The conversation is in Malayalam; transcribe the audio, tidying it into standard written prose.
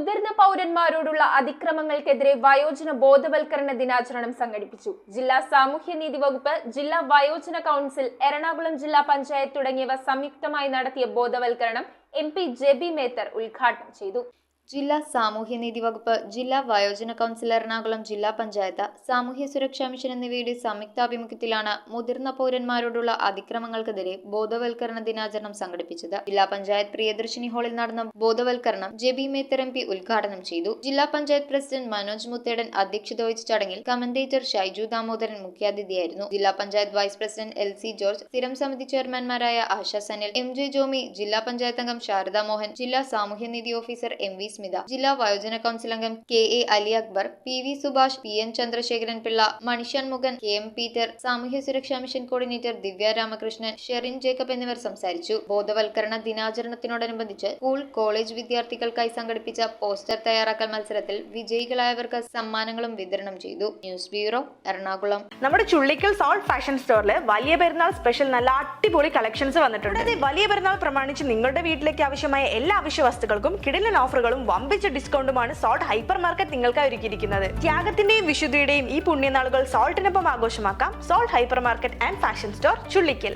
മുതിർന്ന പൗരന്മാരോടുള്ള അതിക്രമങ്ങൾക്കെതിരെ വയോജന ബോധവൽക്കരണ ദിനാചരണം സംഘടിപ്പിച്ചു. ജില്ലാ സാമൂഹ്യനീതി വകുപ്പ്, ജില്ലാ വയോജന കൗൺസിൽ, എറണാകുളം ജില്ലാ പഞ്ചായത്ത് തുടങ്ങിയവ സംയുക്തമായി നടത്തിയ ബോധവൽക്കരണം MP ജെബി മേത്തർ ഉദ്ഘാടനം ചെയ്തു. ജില്ലാ സാമൂഹ്യനീതി വകുപ്പ്, ജില്ലാ വയോജന കൗൺസിൽ, എറണാകുളം ജില്ലാ പഞ്ചായത്ത്, സാമൂഹ്യ സുരക്ഷാ മിഷൻ എന്നിവയുടെ സംയുക്താഭിമുഖ്യത്തിലാണ് മുതിർന്ന പൗരന്മാരോടുള്ള അതിക്രമങ്ങൾക്കെതിരെ ബോധവൽക്കരണ ദിനാചരണം സംഘടിപ്പിച്ചത്. ജില്ലാ പഞ്ചായത്ത് പ്രിയദർശിനി ഹാളിൽ നടന്ന ബോധവൽക്കരണം ജെബി മേത്തർ MP ഉദ്ഘാടനം ചെയ്തു. ജില്ലാ പഞ്ചായത്ത് പ്രസിഡന്റ് മനോജ് മുത്തേടൻ അധ്യക്ഷത വഹിച്ച ചടങ്ങിൽ കമന്റേറ്റർ ഷൈജു ദാമോദരൻ മുഖ്യാതിഥിയായിരുന്നു. ജില്ലാ panchayat vice president LC George, സ്ഥിരം സമിതി ചെയർമാൻമാരായ ആശ സനിൽ, MJ ജോമി, ജില്ലാ പഞ്ചായത്ത് അംഗം ശാരദ മോഹൻ, ജില്ലാ സാമൂഹ്യനീതി ഓഫീസർ MV സ്മിത, ജില്ലാ വയോജന കൗൺസിൽ അംഗം KA Ali Akbar, PV Subhash, PN Chandrasekharan Pillai, മണിഷൻ മുഖൻ, KM പീറ്റർ, സാമൂഹ്യ സുരക്ഷാ മിഷൻ കോർഡിനേറ്റർ ദിവ്യ രാമകൃഷ്ണൻ, ഷെറിൻ ജേക്കബ് എന്നിവർ സംസാരിച്ചു. ബോധവൽക്കരണ ദിനാചരണത്തിനോടനുബന്ധിച്ച് സ്കൂൾ, കോളേജ് വിദ്യാർത്ഥികൾക്കായി സംഘടിപ്പിച്ച പോസ്റ്റർ തയ്യാറാക്കൽ മത്സരത്തിൽ വിജയികളായവർക്ക് സമ്മാനങ്ങളും വിതരണം ചെയ്തു. News bureau, Ernakulam. നമ്മുടെ ചുള്ളിക്കൽ സോൾട്ട് ഫാഷൻ സ്റ്റോറിൽ വലിയ പെരുന്നാൾ സ്പെഷ്യൽ നല്ല അടിപൊളി കളക്ഷൻസ് വന്നിട്ടുണ്ട്. വലിയ പെരുന്നാൾ പ്രമാണിച്ച് നിങ്ങളുടെ വീട്ടിലേക്ക് ആവശ്യമായ എല്ലാ അവശ്യ വസ്തുക്കൾക്കും കിടിലൻ ഓഫറുകളും വമ്പിച്ച ഡിസ്കൗണ്ടുമാണ് സോൾട്ട് ഹൈപ്പർ മാർക്കറ്റ് നിങ്ങൾക്കായി ഒരുക്കിയിരിക്കുന്നത്. ത്യാഗത്തിന്റെയും വിശുദ്ധിയുടെയും ഈ പുണ്യനാളുകൾ സോൾട്ടിനൊപ്പം ആഘോഷമാക്കാം. Salt hypermarket and fashion store, Chullickal.